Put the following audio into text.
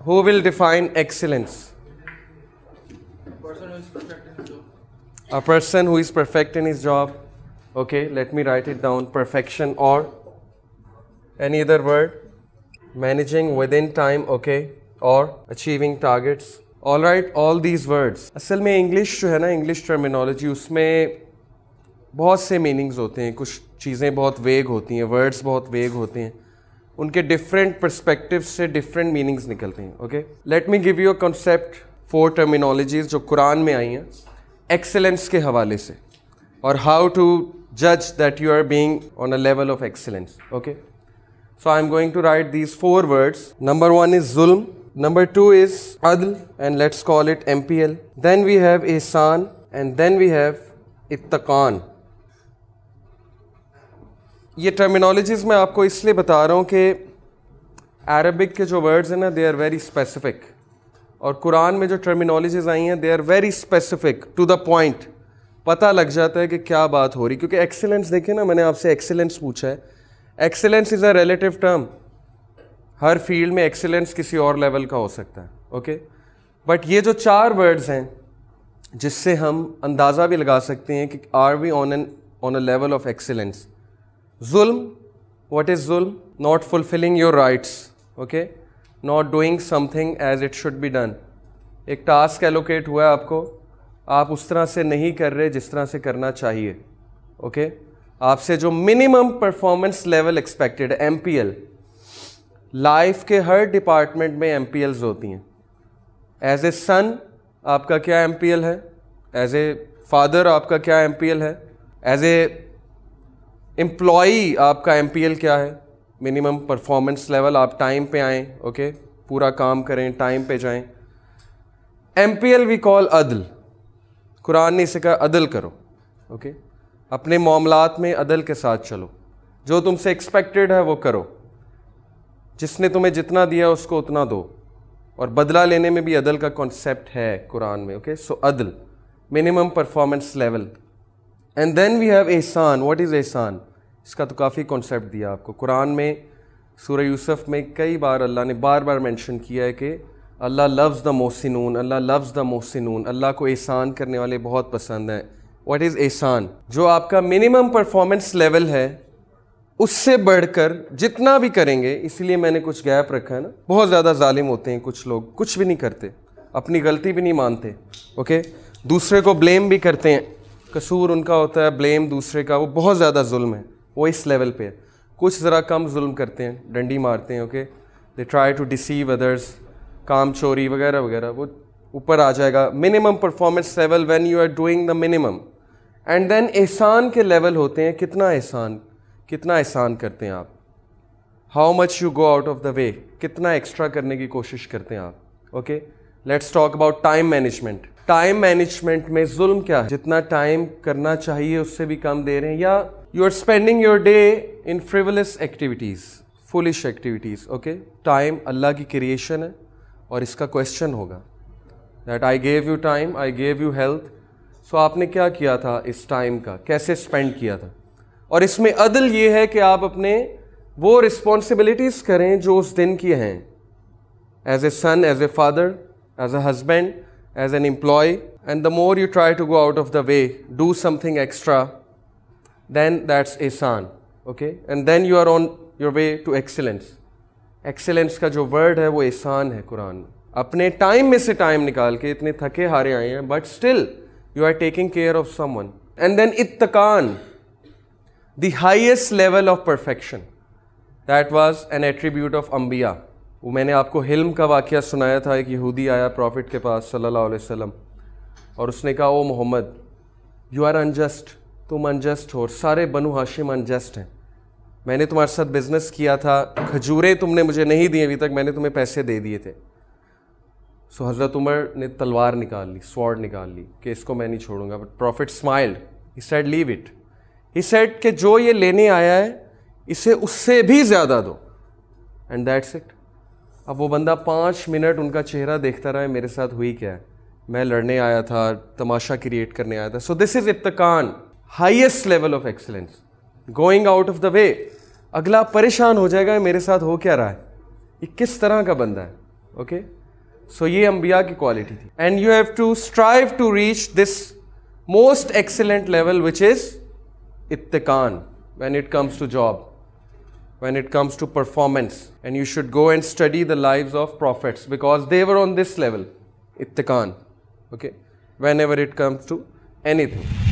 Who will define excellence? A person who is perfect in his job. Okay, let me write it down. Perfection or any other word? Managing within time, okay, or achieving targets. All right, all these words. असल में English जो है ना, English terminology, उसमें बहुत से meanings होते हैं. कुछ चीज़ें बहुत वेग होती हैं, वर्ड्स बहुत वेग होते हैं, उनके डिफरेंट पर्सपेक्टिव से डिफरेंट मीनिंग्स निकलते हैं. Okay, let me give you a concept, 4 terminologies जो कुरान में आई हैं एक्सेलेंस के हवाले से, और हाउ टू जज that you are being on a level of excellence. Okay, so I'm going to write these 4 words. Number 1 is zulm. Number 2 is adl, and let's call it MPL. Then we have ihsan, and then we have ittaqan. ये terminologies मैं आपको इसलिए बता रहा हूँ कि Arabic के जो वर्ड्स हैं ना, दे आर वेरी स्पेसिफिक, और कुरान में जो टर्मिनोलॉजीज़ आई हैं they are very specific to the point. पता लग जाता है कि क्या बात हो रही. क्योंकि एक्सीलेंस देखिए ना, मैंने आपसे एक्सीलेंस पूछा है. Excellence is a relative term. Her field में एक्सीलेंस किसी और लेवल का हो सकता है. ओके, बट ये जो 4 वर्ड्स हैं जिससे हम अंदाज़ा भी लगा सकते हैं कि are we on a level of excellence. जुल्म, व्हाट इज़ जुल्म? Not fulfilling your rights. Okay, not doing something as it should be done. एक टास्क एलोकेट हुआ है आपको, आप उस तरह से नहीं कर रहे जिस तरह से करना चाहिए. ओके, आपसे जो मिनिमम परफॉर्मेंस लेवल एक्सपेक्टेड है, MPL. लाइफ के हर डिपार्टमेंट में MPLs होती हैं. एज ए सन आपका क्या MPL है? एज ए फादर आपका क्या MPL है? एज ए एम्प्लॉई आपका MPL क्या है? Minimum performance level. आप टाइम पे आएँ, ओके, पूरा काम करें, टाइम पे जाएं. MPL वी कॉल अदल. कुरान ने इसे कहा अदल करो. ओके, अपने मामलात में अदल के साथ चलो. जो तुमसे एक्सपेक्टेड है वो करो. जिसने तुम्हें जितना दिया उसको उतना दो, और बदला लेने में भी अदल का कॉन्सेप्ट है कुरान में. ओके, सो अदल, minimum performance level. And then we have एहसान. व्हाट इज़ एहसान? इसका तो काफ़ी कॉन्सेप्ट दिया आपको कुरान में. सूरह यूसुफ में कई बार अल्लाह ने बार बार मेंशन किया है कि अल्लाह लव्स द मोहसिनून, अल्लाह लव्स द मोहसिनून. अल्लाह को एहसान करने वाले बहुत पसंद हैं. व्हाट इज़ एहसान? जो आपका मिनिमम परफॉर्मेंस लेवल है उससे बढ़कर जितना भी करेंगे. इसलिए मैंने कुछ गैप रखा है ना. बहुत ज़्यादा जालिम होते हैं कुछ लोग, कुछ भी नहीं करते, अपनी गलती भी नहीं मानते. ओके, दूसरे को ब्लेम भी करते हैं, कसूर उनका होता है, ब्लेम दूसरे का. वो बहुत ज़्यादा जुल्म है, वो इस लेवल पे है. कुछ ज़रा कम जुल्म करते हैं, डंडी मारते हैं. Okay, they try to deceive others, काम चोरी वगैरह वगैरह. वो ऊपर आ जाएगा. Minimum performance level when you are doing the minimum. And then एहसान के लेवल होते हैं. कितना एहसान करते हैं आप? How much you go out of the वे, कितना एक्स्ट्रा करने की कोशिश करते हैं आप. Okay, let's talk about time management. Time management में जुल्म क्या है? जितना टाइम करना चाहिए उससे भी कम दे रहे हैं, या you are spending your day in frivolous activities, foolish activities. Okay, time Allah की क्रिएशन है, और इसका क्वेश्चन होगा that I gave you time, I gave you health. So आपने क्या किया था इस टाइम का, कैसे स्पेंड किया था? और इसमें अदल ये है कि आप अपने वो रिस्पॉन्सिबिलिटीज़ करें जो उस दिन की हैं. As a son, as a father, as a husband, as an employee. And the more you try to go out of the way, do something extra, then that's एहसान. Okay, and then you are on your way to excellence. Excellence का जो word है वो एहसान है कुरान में. अपने time में से टाइम निकाल के, इतने थके हारे आए हैं, but still you are taking care of someone. And then ittaqan, the highest level of perfection, that was an attribute of अंबिया. वो मैंने आपको हिल्म का वाक़या सुनाया था. एक यहूदी आया प्रॉफिट के पास सल्लल्लाहु अलैहि वसल्लम, और उसने कहा, ओ मोहम्मद, यू आर अनजस्ट, तुम अनजस्ट हो, सारे बनु हाशिम अनजस्ट हैं. मैंने तुम्हारे साथ बिजनेस किया था, खजूरें तुमने मुझे नहीं दी अभी तक, मैंने तुम्हें पैसे दे दिए थे. सो हज़रत उमर ने तलवार निकाल ली, स्वॉर्ड निकाल ली कि इसको मैं नहीं छोड़ूंगा. But profit smiled, he said leave it. He said कि जो ये लेने आया है इसे उससे भी ज़्यादा दो, एंड दैट्स इट. अब वो बंदा 5 मिनट उनका चेहरा देखता रहा है, मेरे साथ हुई क्या है, मैं लड़ने आया था, तमाशा क्रिएट करने आया था. सो दिस इज़ इत्तकान, highest level of excellence, going out of the way. अगला परेशान हो जाएगा, मेरे साथ हो क्या रहा है, ये किस तरह का बंदा है. اوکے. سو یہ انبیاء کی کوالٹی تھی. And you have to strive to reach this most excellent level which is اتقان when it comes to job, when it comes to performance. And you should go and study the lives of prophets because they were on this level, ittaqan, okay, whenever it comes to anything.